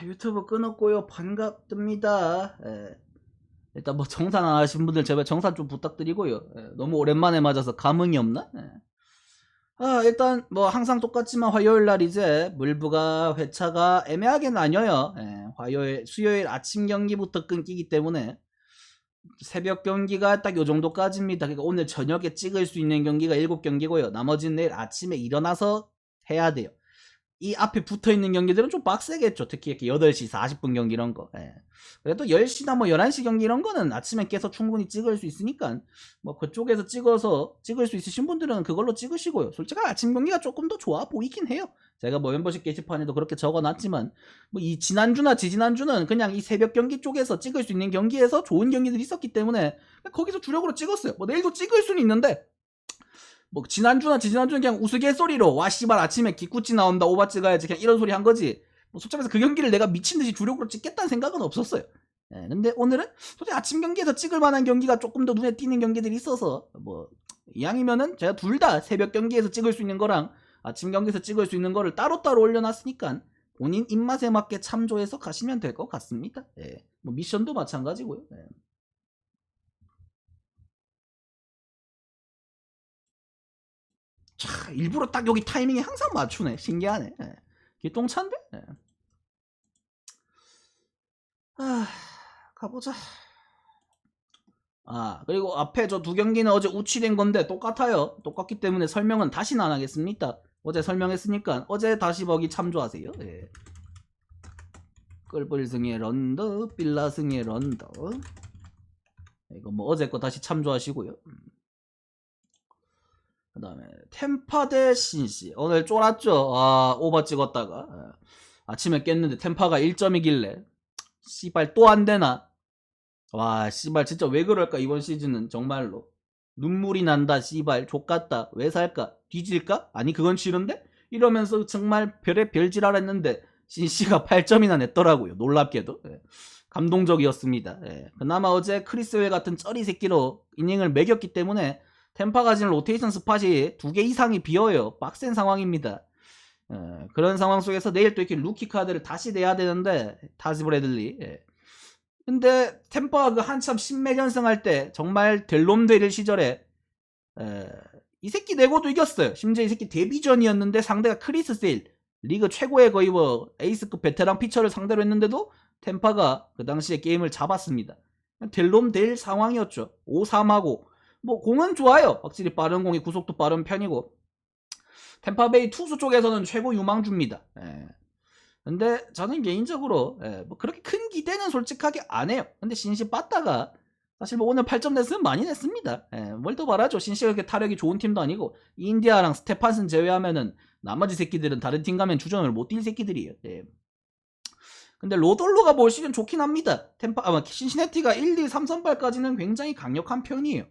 유튜브 끊었고요. 반갑습니다. 예. 일단 뭐 정산 안 하신 분들 제발 정산 좀 부탁드리고요. 예. 너무 오랜만에 맞아서 감흥이 없나? 예. 일단 뭐 항상 똑같지만 화요일 날 이제 물부가 회차가 애매하게 나뉘어요. 예. 화요일, 수요일 아침 경기부터 끊기기 때문에 새벽 경기가 딱 요 정도까지입니다. 그러니까 오늘 저녁에 찍을 수 있는 경기가 7경기고요. 나머지는 내일 아침에 일어나서 해야 돼요. 이 앞에 붙어있는 경기들은 좀 빡세겠죠. 특히 이렇게 8시 40분 경기 이런 거. 예. 그래도 10시나 뭐 11시 경기 이런 거는 아침에 깨서 충분히 찍을 수 있으니까 뭐 그쪽에서 찍어서 찍을 수 있으신 분들은 그걸로 찍으시고요. 솔직히 아침 경기가 조금 더 좋아 보이긴 해요. 제가 뭐 멤버십 게시판에도 그렇게 적어놨지만 뭐 이 지난주나 지지난주는 그냥 이 새벽 경기 쪽에서 찍을 수 있는 경기에서 좋은 경기들이 있었기 때문에 거기서 주력으로 찍었어요. 뭐 내일도 찍을 수는 있는데 뭐 지난주나 지지난주는 그냥 우스갯소리로 와 씨발 아침에 기쿠찌 나온다 오바 찍어야지 그냥 이런 소리 한 거지. 뭐 솔직히 말해서 그 경기를 내가 미친듯이 주력으로 찍겠다는 생각은 없었어요. 예, 근데 오늘은 솔직히 아침 경기에서 찍을 만한 경기가 조금 더 눈에 띄는 경기들이 있어서 뭐 이왕이면은 제가 둘 다 새벽 경기에서 찍을 수 있는 거랑 아침 경기에서 찍을 수 있는 거를 따로따로 올려놨으니까 본인 입맛에 맞게 참조해서 가시면 될 것 같습니다. 예, 뭐 미션도 마찬가지고요. 예. 차, 일부러 딱 여기 타이밍에 항상 맞추네. 신기하네. 예. 기똥찬데? 예. 가보자. 그리고 앞에 저 두 경기는 어제 우치된 건데 똑같아요. 똑같기 때문에 설명은 다시는 안 하겠습니다. 어제 설명했으니까 어제 다시 보기 참조하세요. 예. 끌불승의 런더, 빌라승의 런더. 이거 뭐 어제 거 다시 참조하시고요. 그 다음에 템파 대 신시. 오늘 쫄았죠? 오버 찍었다가 아침에 깼는데 템파가 1점이길래 씨발 또 안되나? 와 씨발 진짜 왜 그럴까 이번 시즌은 정말로 눈물이 난다 씨발 족같다 왜 살까 뒤질까? 아니 그건 싫은데? 이러면서 정말 별의 별지랄 했는데 신씨가 8점이나 냈더라고요. 놀랍게도. 예. 감동적이었습니다. 예. 그나마 어제 크리스웰 같은 쩌리 새끼로 이닝을 매겼기 때문에 템파가 지금 로테이션 스팟이 2개 이상이 비어요. 빡센 상황입니다. 그런 상황 속에서 내일 또 이렇게 루키 카드를 다시 내야 되는데 타지 브래들리. 근데 템파가 그 한참 신매전승 할 때 정말 델롬 데릴 시절에 이 새끼 내고도 이겼어요. 심지어 이 새끼 데뷔전이었는데 상대가 크리스 세일 리그 최고의 거의 뭐 에이스급 베테랑 피처를 상대로 했는데도 템파가 그 당시에 게임을 잡았습니다. 델롬 될 상황이었죠. 5-3하고 뭐 공은 좋아요. 확실히 빠른 공이 구속도 빠른 편이고 템파베이 투수 쪽에서는 최고 유망주입니다. 근데 저는 개인적으로 뭐 그렇게 큰 기대는 솔직하게 안 해요. 근데 신시 빠따가 사실 뭐 오늘 8점 냈으면 많이 냈습니다. 뭘 더 바라죠. 신시가 그렇게 타력이 좋은 팀도 아니고 인디아랑 스테판슨 제외하면은 나머지 새끼들은 다른 팀 가면 주전을 못 뛸 새끼들이에요. 근데 로돌로가 올 시즌 좋긴 합니다. 신시내티가 1, 2, 3선발까지는 굉장히 강력한 편이에요.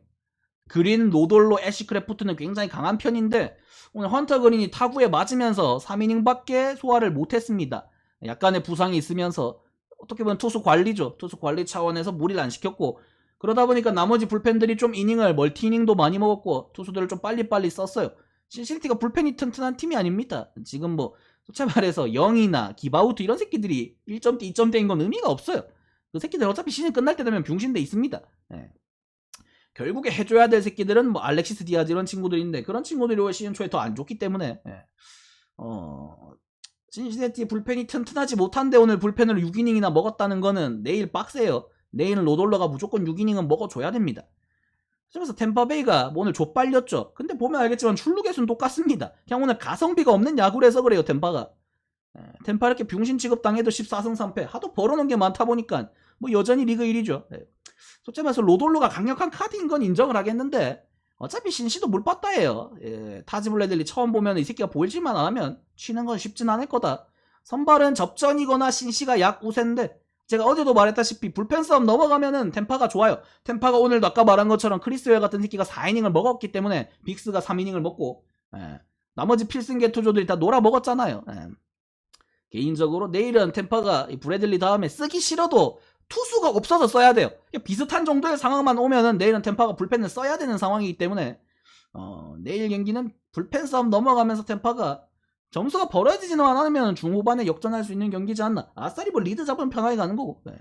그린, 로돌로, 애쉬크래프트는 굉장히 강한 편인데 오늘 헌터 그린이 타구에 맞으면서 3이닝밖에 소화를 못했습니다. 약간의 부상이 있으면서 어떻게 보면 투수 관리죠. 투수 관리 차원에서 무리를 안 시켰고 그러다 보니까 나머지 불펜들이 좀 이닝을 멀티이닝도 많이 먹었고 투수들을 좀 빨리빨리 썼어요. 신시티가 불펜이 튼튼한 팀이 아닙니다. 지금 뭐 솔직히 말해서 0이나 기바우트 이런 새끼들이 1점대 2점대인 건 의미가 없어요. 그 새끼들 어차피 시즌 끝날 때 되면 병신돼 있습니다. 결국에 해줘야 될 새끼들은 뭐 알렉시스 디아즈 이런 친구들인데 그런 친구들이 올 시즌 초에 더 안 좋기 때문에 신시내티 불펜이 튼튼하지 못한데 오늘 불펜을 6이닝이나 먹었다는 거는 내일 빡세요. 내일은 로돌러가 무조건 6이닝은 먹어줘야 됩니다. 그래서 템파베이가 뭐 오늘 좆빨렸죠. 근데 보면 알겠지만 출루개수는 똑같습니다. 그냥 오늘 가성비가 없는 야구를 해서 그래요. 템파가. 템파 이렇게 병신 취급당해도 14승 3패 하도 벌어놓은 게 많다 보니까 뭐 여전히 리그 1위죠. 솔직히 말해서 로돌로가 강력한 카드인 건 인정을 하겠는데 어차피 신시도 물빠따예요. 타지블레들리 처음 보면 이 새끼가 보일지만 안 하면 치는 건 쉽진 않을 거다. 선발은 접전이거나 신시가 약 우세인데 제가 어제도 말했다시피 불펜 싸움 넘어가면은 템파가 좋아요. 템파가 오늘도 아까 말한 것처럼 크리스웰 같은 새끼가 4이닝을 먹었기 때문에 빅스가 3이닝을 먹고 나머지 필승 개투조들이 다 놀아 먹었잖아요. 개인적으로 내일은 템파가 브래들리 다음에 쓰기 싫어도 투수가 없어서 써야 돼요. 비슷한 정도의 상황만 오면은 내일은 템파가 불펜을 써야 되는 상황이기 때문에 내일 경기는 불펜 싸움 넘어가면서 템파가 점수가 벌어지지만 않으면 중후반에 역전할 수 있는 경기지 않나. 아싸리 뭐 리드 잡으면 편하게 가는 거고. 네.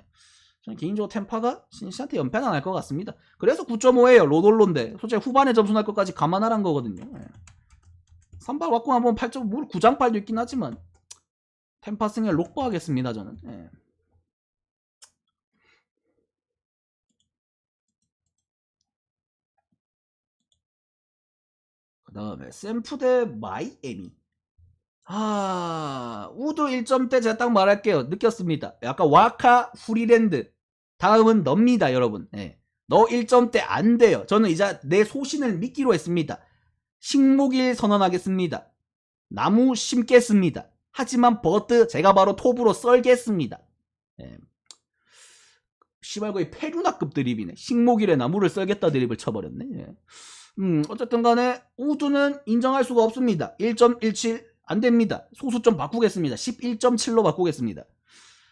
저는 개인적으로 템파가 신시한테 연패는 안 할 것 같습니다. 그래서 9.5예요. 로돌로인데 솔직히 후반에 점수 날 것까지 감안하란 거거든요. 네. 선발 왔고 한번 8점 물 9장팔도 있긴 하지만 템파 승에 록보 하겠습니다 저는. 네. 그 다음에 샘프 대 마이애미. 우드 1점대 제가 딱 말할게요. 느꼈습니다. 약간 와카 후리랜드. 다음은 넙니다, 여러분. 네. 너 1점대 안 돼요. 저는 이제 내 소신을 믿기로 했습니다. 식목일 선언하겠습니다. 나무 심겠습니다. 하지만 버트 제가 바로 톱으로 썰겠습니다. 네. 시발 거의 페루나급 드립이네. 식목일에 나무를 썰겠다 드립을 쳐버렸네. 네. 어쨌든 간에 우드는 인정할 수가 없습니다. 1.17 안됩니다. 소수점 바꾸겠습니다. 11.7로 바꾸겠습니다.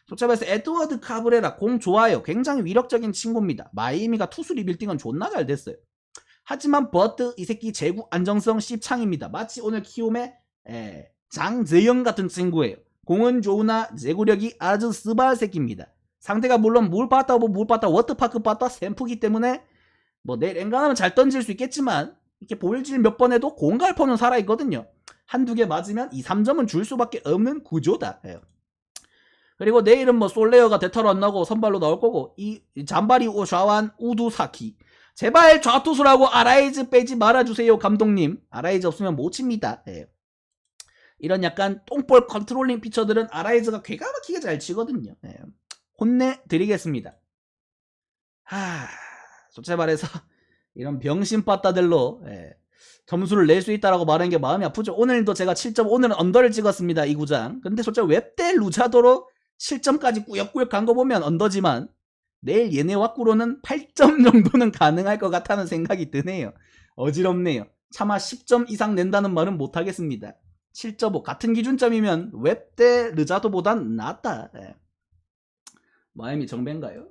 소차에서 에드워드 카브레라 공 좋아요. 굉장히 위력적인 친구입니다. 마이애미가 투수 리빌딩은 존나 잘 됐어요. 하지만 버트 이 새끼 제구 안정성 씹창입니다. 마치 오늘 키움의 장재영 같은 친구예요. 공은 좋으나 제구력이 아주 스발 새끼입니다. 상대가 물론 물 봤다 워터파크 봤다 샘프기 때문에 뭐 내일 엔간하면 잘 던질 수 있겠지만 이렇게 볼질 몇 번 해도 공갈포는 살아있거든요. 한두 개 맞으면 2, 3점은 줄 수밖에 없는 구조다. 그리고 내일은 뭐 솔레어가 대타로 안 나고 선발로 나올 거고 이 잔바리 오샤완 우두사키 제발 좌투수라고 아라이즈 빼지 말아주세요 감독님. 아라이즈 없으면 못 칩니다. 이런 똥볼 컨트롤링 피처들은 아라이즈가 괴가 막히게 잘 치거든요. 혼내드리겠습니다. 솔직히 말해서 이런 병신 빠따들로 점수를 낼 수 있다라고 말하는 게 마음이 아프죠. 오늘도 제가 7점, 오늘은 언더를 찍었습니다. 이 구장. 근데 솔직히 웹대 루자도로 7점까지 꾸역꾸역 간 거 보면 언더지만 내일 얘네 왁구로는 8점 정도는 가능할 것 같다는 생각이 드네요. 어지럽네요. 차마 10점 이상 낸다는 말은 못하겠습니다. 7.5 같은 기준점이면 웹대 르자도보단 낫다. 마이애미 정배인가요?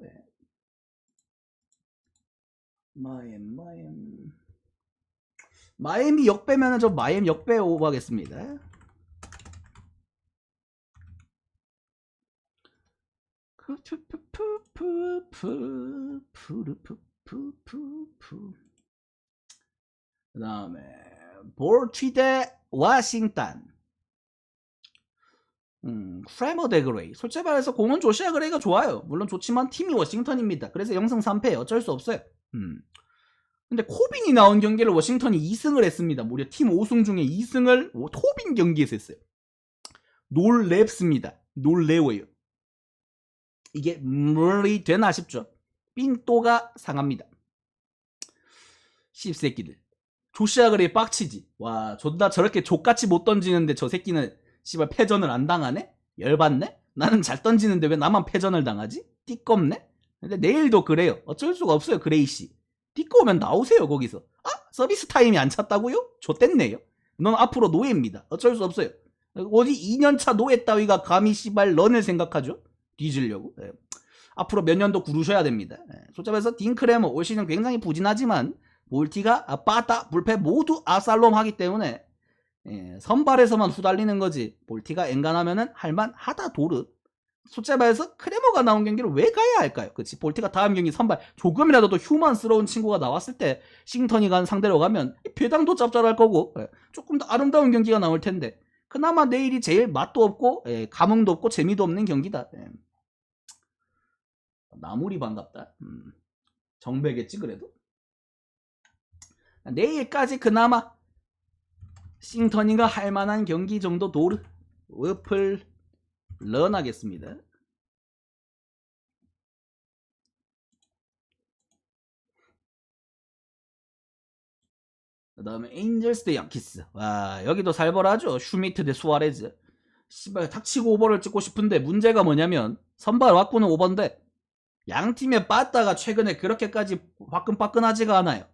마이애미 역배면은 저 마이애미 역배 오버하겠습니다. 그 다음에 볼티대 와싱턴. 크래머 대 그레이. 솔직히 말해서 공은 조시아 그레이가 좋아요. 물론 좋지만 팀이 워싱턴입니다. 그래서 0승 3패 어쩔 수 없어요. 근데 코빈이 나온 경기를 워싱턴이 2승을 했습니다. 무려 팀 5승 중에 2승을 코빈 경기에서 했어요. 놀랩습니다. 놀래워요. 이게 멀리 되나 싶죠. 삥또가 상합니다. 씹새끼들. 조시아 그레이 빡치지. 와 존나 저렇게 족같이 못 던지는데 저 새끼는 씨발 패전을 안 당하네? 열받네? 나는 잘 던지는데 왜 나만 패전을 당하지? 띠껍네? 근데 내일도 그래요. 어쩔 수가 없어요 그레이씨. 띠꺼우면 나오세요 거기서. 서비스 타임이 안 찼다고요? 좆됐네요. 넌 앞으로 노예입니다. 어쩔 수 없어요. 어디 2년차 노예 따위가 감히 씨발 런을 생각하죠? 뒤지려고. 앞으로 몇 년도 구르셔야 됩니다. 솔직히 말해서 딩크레머 올 시즌 굉장히 부진하지만 볼티가 빠따 불패 모두 아살롬 하기 때문에 선발에서만 후달리는 거지 볼티가 엔간하면은 할만하다 도르. 솔직히 말해서 크레머가 나온 경기를 왜 가야 할까요? 그치 볼티가 다음 경기 선발 조금이라도 더 휴먼스러운 친구가 나왔을 때 싱턴이 간 상대로 가면 배당도 짭짤할 거고 조금 더 아름다운 경기가 나올 텐데 그나마 내일이 제일 맛도 없고 감흥도 없고 재미도 없는 경기다. 나물이 반갑다. 정배겠지 그래도. 내일까지 그나마 싱턴이가 할만한 경기 정도 도르 워플 런하겠습니다. 그 다음에 엔젤스 대 양키스. 와 여기도 살벌하죠. 슈미트 대 수아레즈. 씨발 닥치고 오버를 찍고 싶은데 문제가 뭐냐면 선발 왁구는 오버인데 양팀의 빠따가 최근에 그렇게까지 화끈빠끈하지가 않아요.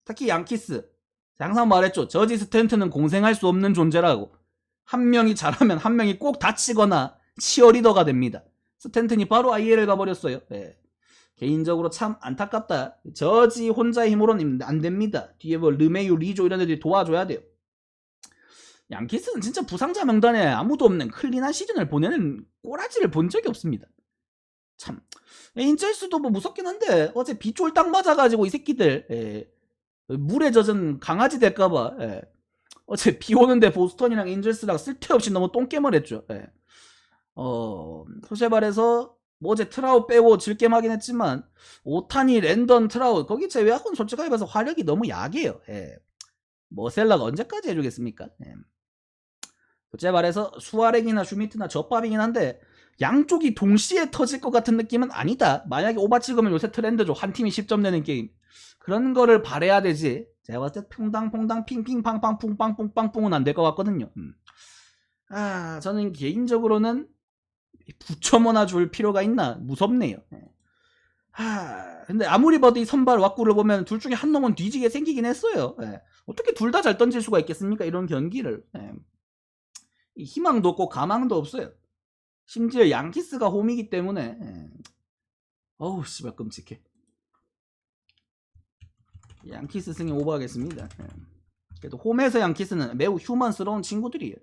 특히 양키스 항상 말했죠. 저지 스탠트는 공생할 수 없는 존재라고. 한 명이 잘하면 한 명이 꼭 다치거나 치어리더가 됩니다. 스탠튼이 바로 IL을 가버렸어요. 개인적으로 참 안타깝다. 저지 혼자의 힘으로는 안 됩니다. 뒤에 뭐 르메유, 리조 이런 애들이 도와줘야 돼요. 양키스는 진짜 부상자 명단에 아무도 없는 클린한 시즌을 보내는 꼬라지를 본 적이 없습니다. 참 인철수도 뭐 무섭긴 한데 어제 비 쫄딱 맞아가지고 이 새끼들 물에 젖은 강아지 될까봐 어제 비 오는데 보스턴이랑 인젤스랑 쓸데없이 너무 똥겜을 했죠. 솔직히 말해서 뭐 어제 트라우 빼고 질겜하긴 했지만 오타니, 랜던, 트라우 거기 제외하고는 솔직하게 봐서 화력이 너무 약해요. 뭐 셀러가 언제까지 해주겠습니까? 솔직히 말해서 수아렉이나 슈미트나 젖밥이긴 한데 양쪽이 동시에 터질 것 같은 느낌은 아니다. 만약에 오바 찍으면 요새 트렌드죠. 한 팀이 10점 내는 게임. 그런 거를 바래야 되지. 제가 봤을 때 퐁당퐁당 핑핑팡팡 뿡빵뿡빵뿡은 안 될 것 같거든요. 저는 개인적으로는 9.5나 줄 필요가 있나 무섭네요. 근데 아무리 봐도 이 선발 왁구를 보면 둘 중에 한 놈은 뒤지게 생기긴 했어요. 어떻게 둘 다 잘 던질 수가 있겠습니까? 이런 경기를. 희망도 없고 가망도 없어요. 심지어 양키스가 홈이기 때문에 어우 씨발 끔찍해. 양키스 승에 오버하겠습니다. 그래도 홈에서 양키스는 매우 휴먼스러운 친구들이에요.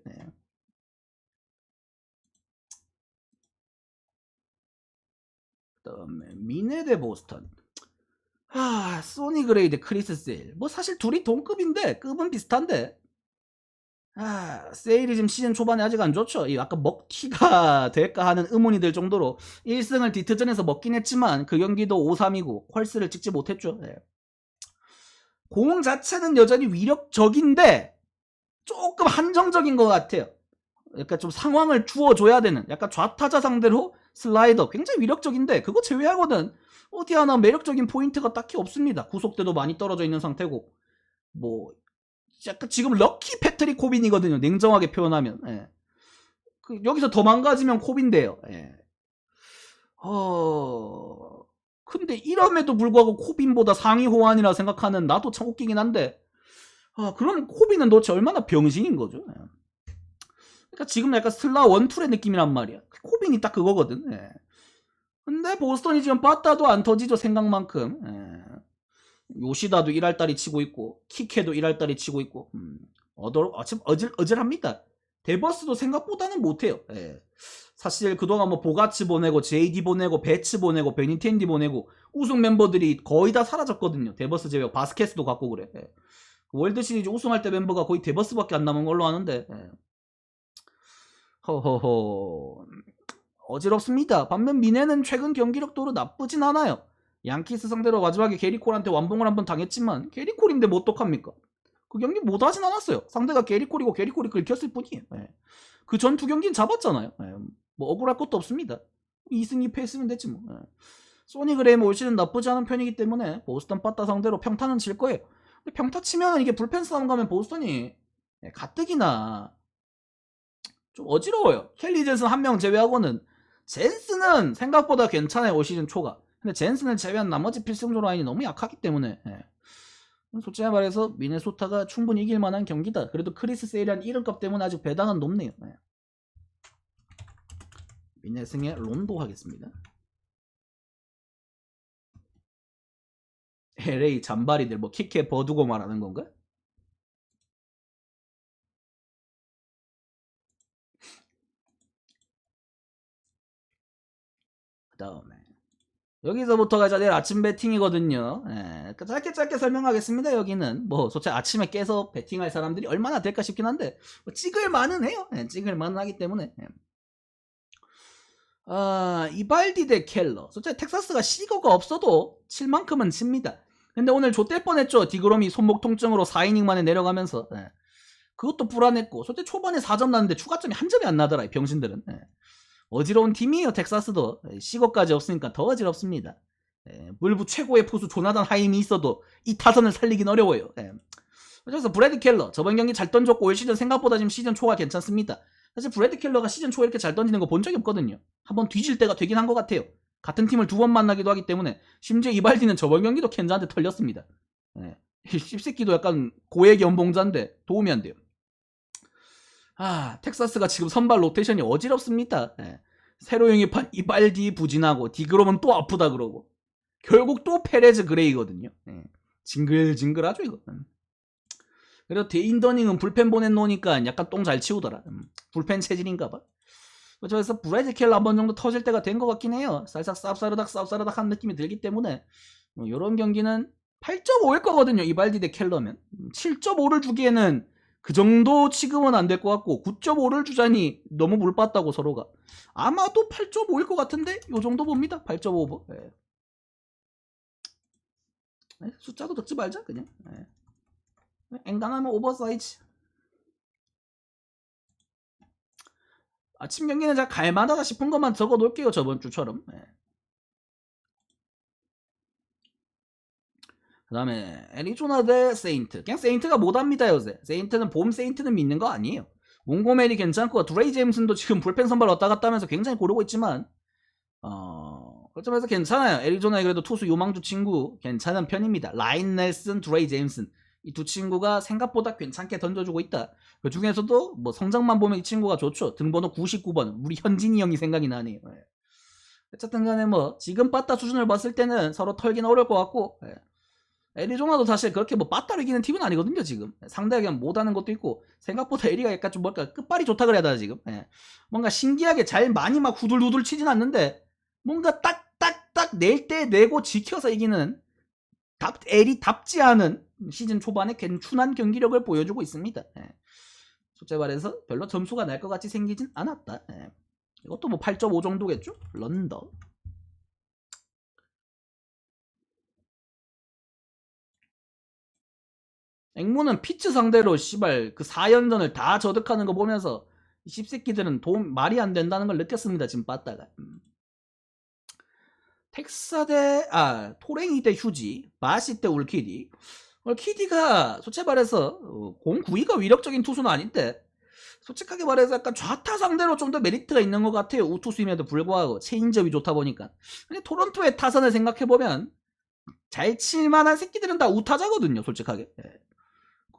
그다음에 미네 대 보스턴. 소니 그레이 대 크리스 세일. 뭐 사실 둘이 동급인데 급은 비슷한데. 세일이 지금 시즌 초반에 아직 안 좋죠. 이 약간 먹튀가 될까 하는 의문이 들 정도로 1승을 디트전에서 먹긴 했지만 그 경기도 5-3이고 퀄스를 찍지 못했죠. 공 자체는 여전히 위력적인데 조금 한정적인 것 같아요. 약간 좀 상황을 주어줘야 되는 약간 좌타자 상대로 슬라이더 굉장히 위력적인데 그거 제외하고는 어디 하나 매력적인 포인트가 딱히 없습니다. 구속대도 많이 떨어져 있는 상태고 뭐 약간 지금 럭키 패트릭 코빈이거든요. 냉정하게 표현하면 여기서 더 망가지면 코빈데요. 근데 이럼에도 불구하고 코빈보다 상위 호환이라 생각하는 나도 참 웃기긴 한데 그럼 코빈은 도대체 얼마나 병신인 거죠. 그러니까 지금 약간 슬라 원툴의 느낌이란 말이야. 코빈이 딱 그거거든. 근데 보스턴이 지금 빠따도 안 터지죠. 생각만큼. 요시다도 1할다리 치고 있고 키케도 1할다리 치고 있고 어질합니다. 데버스도 생각보다는 못해요. 사실 그동안 뭐 보가치 보내고 JD 보내고 배츠 보내고 베니텐디 보내고 우승 멤버들이 거의 다 사라졌거든요. 데버스 제외 바스켓도 갖고 그래. 월드 시리즈 우승할 때 멤버가 거의 데버스밖에 안 남은 걸로 아는데 허허허 어지럽습니다. 반면 미네는 최근 경기력도로 나쁘진 않아요. 양키스 상대로 마지막에 게리콜한테 완봉을 한번 당했지만 게리콜인데 뭐 어떡합니까? 그 경기 못하진 않았어요. 상대가 게리콜이고 게리콜이 긁혔을 뿐이에요. 그 전 두 경기는 잡았잖아요. 뭐 억울할 것도 없습니다. 2승 2패 했으면 됐지 뭐. 소니 그레임 올 시즌 나쁘지 않은 편이기 때문에 보스턴 빠따 상대로 평타는 칠 거예요. 근데 평타 치면은 이게 불펜 싸움 가면 보스턴이 가뜩이나 좀 어지러워요. 켈리 젠슨 한 명 제외하고는 젠스는 생각보다 괜찮아요. 올 시즌 초가. 근데 젠슨을 제외한 나머지 필승조 라인이 너무 약하기 때문에 솔직히 말해서 미네소타가 충분히 이길 만한 경기다. 그래도 크리스 세일한 이름값 때문에 아직 배당은 높네요. 미네 승에 론도 하겠습니다. LA 잔바리들 뭐 키케 버두고 말하는 건가? 그 다음에 여기서부터가 이제 내일 아침 배팅이거든요. 짧게 설명하겠습니다. 여기는 뭐 솔직히 아침에 깨서 배팅할 사람들이 얼마나 될까 싶긴 한데 뭐 찍을 만은 해요. 찍을 만은 하기 때문에 이발디 대 켈러. 솔직히 텍사스가 시거가 없어도 칠 만큼은 칩니다. 근데 오늘 좆될 뻔했죠. 디그롬이 손목 통증으로 4이닝 만에 내려가면서 그것도 불안했고 솔직히 초반에 4점 났는데 추가점이 한 점이 안 나더라. 이 병신들은. 어지러운 팀이에요. 텍사스도. 시거까지 없으니까 더 어지럽습니다. 물부 최고의 포수 조나단 하임이 있어도 이 타선을 살리긴 어려워요. 그래서 브래드 켈러 저번 경기 잘 던졌고 올 시즌 생각보다 지금 시즌 초가 괜찮습니다. 사실 브래드 켈러가 시즌 초에 이렇게 잘 던지는 거 본 적이 없거든요. 한번 뒤질 때가 되긴 한 것 같아요. 같은 팀을 2번 만나기도 하기 때문에 심지어 이발디는 저번 경기도 켄자한테 털렸습니다. 씹새끼도 약간 고액 연봉자인데 도움이 안 돼요. 텍사스가 지금 선발 로테이션이 어지럽습니다. 새로 영입한 이발디 부진하고 디그롬은 또 아프다 그러고 결국 또 페레즈 그레이거든요. 징글징글하죠 이거. 그래도 데인더닝은 불펜 보내놓으니까 약간 똥 잘 치우더라. 불펜 체질인가봐. 그래서 브래드 켈러 한 번 정도 터질 때가 된 것 같긴 해요. 살짝 쌉싸르닥 한 느낌이 들기 때문에 이런 경기는 8.5일 거거든요. 이발디 대 켈러면 7.5를 주기에는 그 정도 취급은 안 될 것 같고 9.5를 주자니 너무 물봤다고 서로가. 아마도 8.5일 것 같은데 요 정도 봅니다. 8.5. 네. 숫자도 적지 말자 그냥. 네. 앵간하면 오버사이즈. 아침 경기는 제가 갈만하다 싶은 것만 적어 놓을게요. 저번 주처럼. 네. 그 다음에 애리조나 대 세인트. 그냥 세인트가 못합니다 요새. 세인트는 봄 세인트는 믿는 거 아니에요. 몽고메리 괜찮고 드레이 제임슨도 지금 불펜 선발 왔다 갔다 하면서 굉장히 고르고 있지만 그점에서 괜찮아요. 애리조나에 그래도 투수 요망주 친구 괜찮은 편입니다. 라인 넬슨, 드레이 제임슨 이 두 친구가 생각보다 괜찮게 던져주고 있다. 그 중에서도 뭐 성적만 보면 이 친구가 좋죠. 등번호 99번 우리 현진이 형이 생각이 나네요. 네. 어쨌든 간에 뭐 지금 빠따 수준을 봤을 때는 서로 털기는 어려울 것 같고 네. 애리조나도 사실 그렇게 뭐 빠따로 이기는 팀은 아니거든요 지금. 상대가 그냥 못하는 것도 있고 생각보다 에리가 약간 좀 뭘까 끝발이 좋다 그래야 되나 지금. 네. 뭔가 신기하게 잘 많이 막 후들후들 치진 않는데 뭔가 딱딱딱 낼 때 내고 지켜서 이기는 에리답지 않은 시즌 초반에 괜춘한 경기력을 보여주고 있습니다. 예. 솔직히 말해서 별로 점수가 날 것 같이 생기진 않았다. 예. 이것도 뭐 8.5 정도겠죠? 런더. 앵무는 피츠 상대로 씨발 그 4연전을 다 저득하는 거 보면서 이 씹새끼들은 말이 안 된다는 걸 느꼈습니다. 지금 봤다가. 텍사 토랭이 대 휴지, 마시 대 울키디. 울키디가 솔직히 말해서 공 9위가 위력적인 투수는 아닌데 솔직하게 말해서 약간 좌타 상대로 좀 더 메리트가 있는 것 같아요. 우투수임에도 불구하고 체인지업이 좋다 보니까. 근데 토론토의 타선을 생각해보면 잘 칠만한 새끼들은 다 우타자거든요. 솔직하게. 예.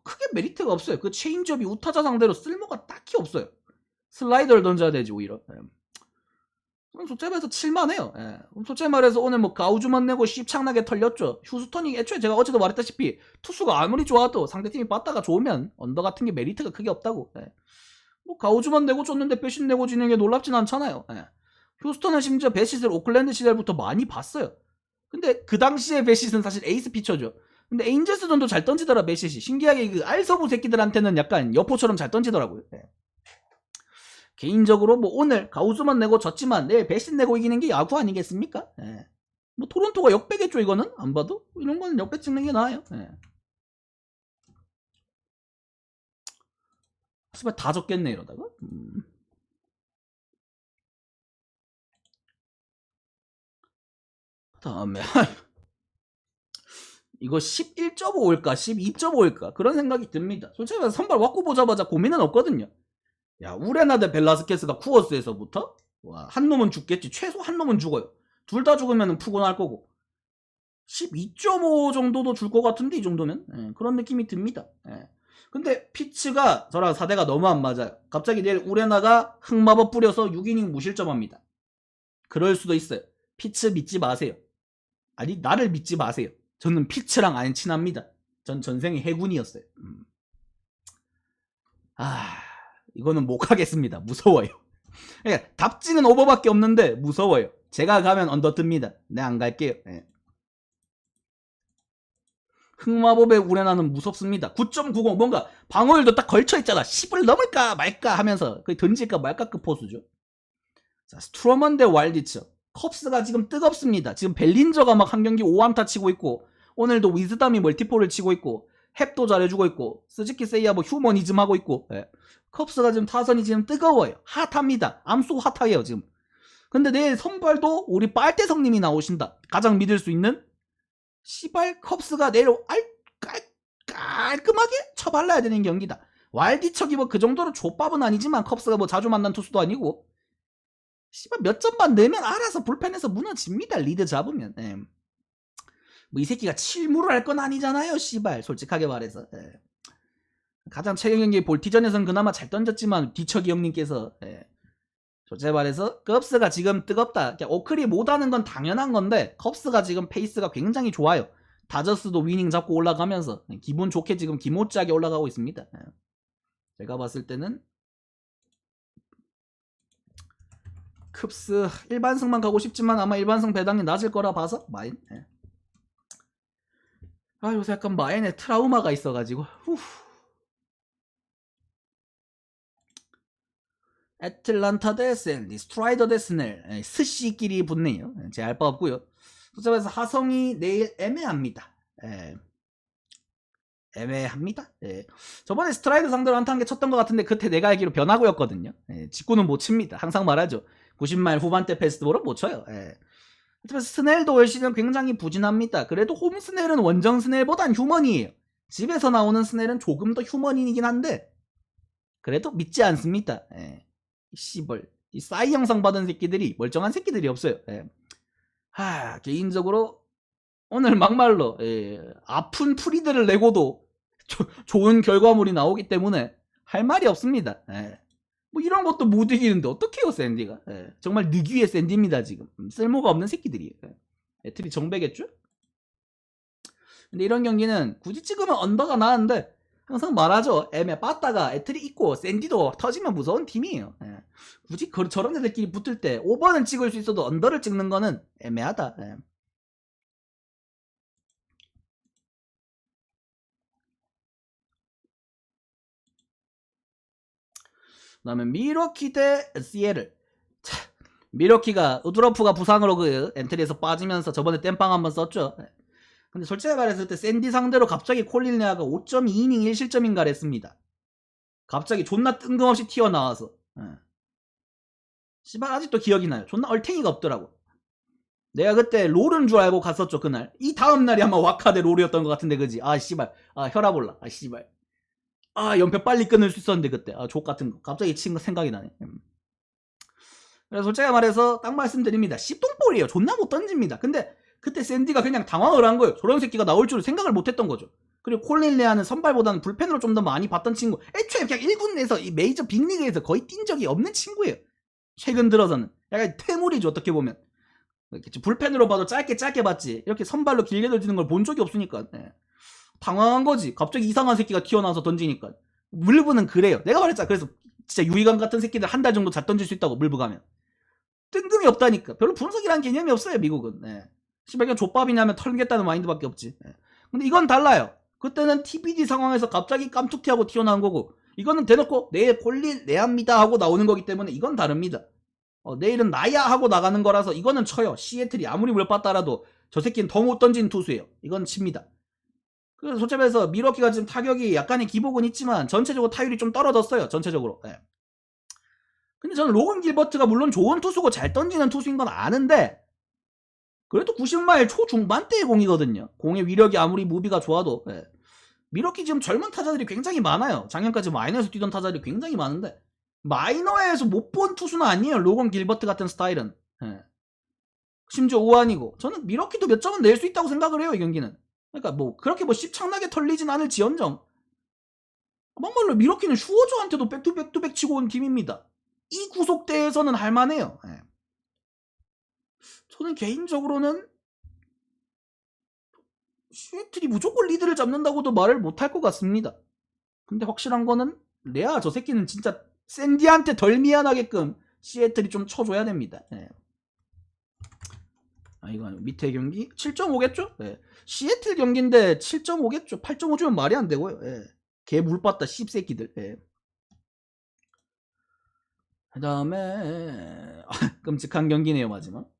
크게 메리트가 없어요. 그 체인지업이 우타자 상대로 쓸모가 딱히 없어요. 슬라이더를 던져야 되지 오히려. 예. 솔직히 말해서 칠만해요. 예. 솔직히 말해서 오늘 뭐 가우즈만 내고 씹창나게 털렸죠. 휴스턴이 애초에 제가 어제도 말했다시피 투수가 아무리 좋아도 상대팀이 빠따가 좋으면 언더 같은 게 메리트가 크게 없다고. 예. 뭐 가우즈만 내고 줬는데 배신 내고 지는 게 놀랍진 않잖아요. 예. 휴스턴은 심지어 배시스를 오클랜드 시절부터 많이 봤어요. 근데 그 당시에 배시스는 사실 에이스 피처죠. 근데 에인젤스전도 잘 던지더라 배시스. 신기하게 그 알서부 새끼들한테는 약간 여포처럼 잘 던지더라고요. 예. 개인적으로 뭐 오늘 가우스만 내고 졌지만 내일 배신 내고 이기는 게 야구 아니겠습니까? 예. 뭐 토론토가 역배겠죠 이거는 안 봐도 이런 거는 역배 찍는 게 나아요. 예. 씨발 다 졌겠네 이러다가. 다음에 이거 11.5일까 12.5일까 그런 생각이 듭니다. 솔직히 말해서 선발 왔고 보자마자 고민은 없거든요. 야 우레나 대 벨라스케스가 쿠어스에서부터 와, 한 놈은 죽겠지. 최소 한 놈은 죽어요. 둘 다 죽으면 푸근할 거고 12.5 정도도 줄 것 같은데 이 정도면 예, 그런 느낌이 듭니다. 예. 근데 피츠가 저랑 4대가 너무 안 맞아요. 갑자기 내일 우레나가 흑마법 뿌려서 6이닝 무실점합니다. 그럴 수도 있어요. 피츠 믿지 마세요. 아니 나를 믿지 마세요. 저는 피츠랑 안 친합니다. 전 전생에 해군이었어요. 이거는 못 가겠습니다. 무서워요. 그러니까 답지는 오버밖에 없는데 무서워요. 제가 가면 언더 뜹니다. 네, 안 갈게요. 네. 흑마법의 우레나는 무섭습니다. 9.90 뭔가 방어율도 딱 걸쳐있잖아. 10을 넘을까 말까 하면서 거의 던질까 말까 급 포수죠. 자, 스트로먼 대 와일디츠. 컵스가 지금 뜨겁습니다. 지금 벨린저가 막 한 경기 5안타 치고 있고 오늘도 위즈담이 멀티폴을 치고 있고 햅도 잘해주고 있고 스즈키 세이야 뭐 휴머니즘 하고 있고 예. 컵스가 지금 타선이 지금 뜨거워요. 핫합니다. 암소 핫하게요 지금. 근데 내일 선발도 우리 빨대성님이 나오신다. 가장 믿을 수 있는 시발 컵스가 내일 깔끔하게 쳐발라야 되는 경기다. 와일디척이 뭐 그 정도로 족밥은 아니지만 컵스가 뭐 자주 만난 투수도 아니고 씨발 몇 점만 내면 알아서 불펜에서 무너집니다. 리드 잡으면. 예. 뭐 이 새끼가 칠무를 할 건 아니잖아요. 씨발 솔직하게 말해서. 예. 가장 최근 경기 볼티전에선 그나마 잘 던졌지만 뒤척이 형님께서 예. 솔직히 말해서 컵스가 지금 뜨겁다. 오클이 못하는 건 당연한 건데 컵스가 지금 페이스가 굉장히 좋아요. 다저스도 위닝 잡고 올라가면서 기분 좋게 지금 기모짜게 올라가고 있습니다. 제가 봤을 때는 쿱스 일반승만 가고 싶지만 아마 일반승 배당이 낮을 거라 봐서 마인. 아 요새 약간 마인에 트라우마가 있어가지고 애틀란타 대 샌디, 스트라이더 대 스넬, 스시끼리 붙네요. 제 알 바 없고요. 소점에서 하성이 내일 애매합니다. 애매합니다. 저번에 스트라이더 상대로 한타 한 개 쳤던 것 같은데 그때 내가 알기로 변화구였거든요. 직구는 못 칩니다. 항상 말하죠. 90마일 후반대 패스트볼은 못 쳐요. 그래서 스넬도 올 시즌 굉장히 부진합니다. 그래도 홈 스넬은 원정 스넬보단 휴먼이에요. 집에서 나오는 스넬은 조금 더 휴먼이긴 한데 그래도 믿지 않습니다. 씨벌 이 싸이 영상 받은 새끼들이 멀쩡한 새끼들이 없어요. 개인적으로 오늘 막말로 아픈 프리드를 내고도 좋은 결과물이 나오기 때문에 할 말이 없습니다. 뭐 이런 것도 못 이기는데 어떡해요 샌디가. 정말 느귀의 샌디입니다 지금. 쓸모가 없는 새끼들이에요. 애틀이 정배겠죠? 근데 이런 경기는 굳이 찍으면 언더가 나은데 항상 말하죠. 빠따가 애틀이 있고 샌디도 터지면 무서운 팀이에요. 굳이 저런 애들끼리 붙을 때 5번은 찍을 수 있어도 언더를 찍는 거는 애매하다. 그 다음에 미러키 대 시에를. 미러키가 우드러프가 부상으로 그 엔트리에서 빠지면서 저번에 땜빵 한번 썼죠. 근데 솔직히 말했을 때 샌디 상대로 갑자기 콜린 레아가 5.2이닝 1실점인가를 했습니다. 갑자기 존나 뜬금없이 튀어나와서. 씨발 아직도 기억이 나요. 존나 얼탱이가 없더라고. 내가 그때 롤은 줄 알고 갔었죠 그날. 이 다음날이 아마 와카 대 롤이었던 것 같은데 그지. 아 씨발 혈압 올라. 아 씨발 연패 빨리 끊을 수 있었는데 그때 족같은 거 갑자기 친 거 생각이 나네. 그래서 솔직히 말해서 딱 말씀드립니다. 씹똥볼이에요. 존나 못 던집니다. 근데 그때 샌디가 그냥 당황을 한 거예요. 저런 새끼가 나올 줄을 생각을 못 했던 거죠. 그리고 콜린 레아는 선발보다는 불펜으로 좀 더 많이 봤던 친구. 애초에 그냥 1군 내에서 이 메이저 빅리그에서 거의 뛴 적이 없는 친구예요. 최근 들어서는 약간 퇴물이죠 어떻게 보면. 불펜으로 봐도 짧게 봤지 이렇게 선발로 길게 던지는 걸 본 적이 없으니까. 당황한 거지. 갑자기 이상한 새끼가 튀어나와서 던지니까. 물브는 그래요. 내가 말했잖아. 그래서 진짜 유희관 같은 새끼들 한 달 정도 잘 던질 수 있다고 물브 가면. 뜬금이 없다니까. 별로 분석이라는 개념이 없어요 미국은. 씨발 그냥 족밥이냐면 털겠다는 마인드밖에 없지. 근데 이건 달라요. 그때는 TBD 상황에서 갑자기 깜툭튀하고 튀어나온 거고 이거는 대놓고 내일 콜린 레아입니다 하고 나오는 거기 때문에 이건 다릅니다. 내일은 나야 하고 나가는 거라서 이거는 쳐요. 시애틀이 아무리 물봤다라도 저 새끼는 더 못 던진 투수예요. 이건 칩니다. 그래서 솔직히 말해서 미러키가 지금 타격이 약간의 기복은 있지만 전체적으로 타율이 좀 떨어졌어요. 전체적으로. 근데 저는 로건 길버트가 물론 좋은 투수고 잘 던지는 투수인 건 아는데 그래도 90마일 초중반대의 공이거든요. 공의 위력이 아무리 무비가 좋아도. 미러키 지금 젊은 타자들이 굉장히 많아요. 작년까지 마이너에서 뛰던 타자들이 굉장히 많은데 마이너에서 못 본 투수는 아니에요. 로건 길버트 같은 스타일은. 심지어 우한이고 저는 미러키도 몇 점은 낼 수 있다고 생각을 해요. 이 경기는. 그러니까 뭐 그렇게 뭐 씹창나게 털리진 않을지언정 막말로 미러키는 슈어저한테도 백투백 치고 온 팀입니다. 이 구속대에서는 할만해요. 저는 개인적으로는 시애틀이 무조건 리드를 잡는다고도 말을 못할 것 같습니다. 근데 확실한 거는 레아 저 새끼는 진짜 샌디한테 덜 미안하게끔 시애틀이 좀 쳐줘야 됩니다. 이거 밑에 경기 7.5겠죠? 시애틀 경기인데 7.5겠죠? 8.5 주면 말이 안 되고요. 개 물봤다 씹새끼들. 그 다음에 끔찍한 경기네요 마지막.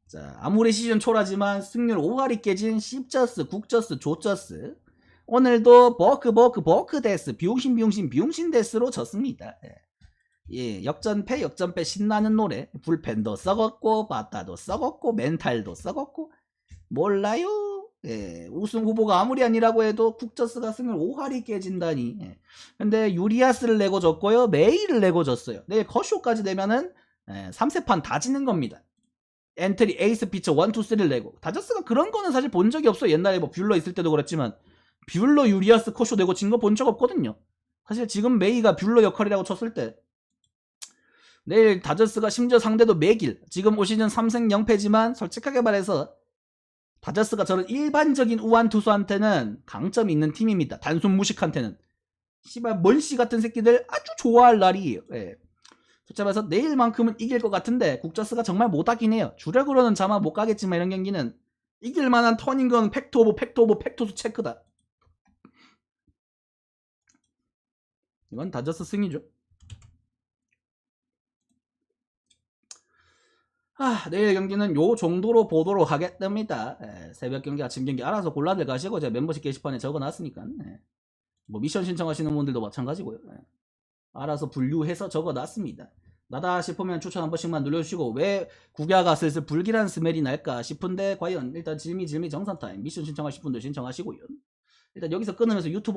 자 아무리 시즌 초라지만 승률 5할이 깨진 씹저스 국저스 조저스 오늘도 버크 데스 비용신 데스로 졌습니다. 역전패 신나는 노래. 불펜도 썩었고 바타도 썩었고 멘탈도 썩었고 몰라요. 우승 후보가 아무리 아니라고 해도 국저스가 승률 5할이 깨진다니. 근데 유리아스를 내고 졌고요. 메이를 내고 졌어요. 내일 커쇼까지 되면은 3세판 다 지는 겁니다. 엔트리 에이스 피처 1, 2, 3를 내고. 다저스가 그런 거는 사실 본 적이 없어요. 옛날에 뭐 뷰러 있을 때도 그랬지만 뷰러 유리아스 커쇼 내고 진 거 본 적 없거든요. 사실 지금 메이가 뷰러 역할이라고 쳤을 때 내일 다저스가 심지어 상대도 맥일. 지금 올 시즌 3승 0패지만 솔직하게 말해서 다저스가 저런 일반적인 우완 투수한테는 강점이 있는 팀입니다. 단순 무식한테는. 씨발 멀씨 같은 새끼들 아주 좋아할 날이에요. 예. 숫자면서 내일만큼은 이길 것 같은데 국저스가 정말 못하긴 해요. 주력으로는 자마 못 가겠지만 이런 경기는 이길 만한 턴인 건 팩트 오브 팩토스 체크다. 이건 다저스 승이죠. 내일 경기는 요 정도로 보도록 하겠답니다. 새벽 경기, 아침 경기 알아서 골라들 가시고 제가 멤버십 게시판에 적어놨으니까 뭐 미션 신청하시는 분들도 마찬가지고요. 알아서 분류해서 적어놨습니다. 나다 싶으면 추천 한 번씩만 눌러주시고 왜 국야가 슬슬 불길한 스멜이 날까 싶은데 과연 일단 질미 정산타임 미션 신청하실 분들 신청하시고요. 일단 여기서 끊으면서 유튜브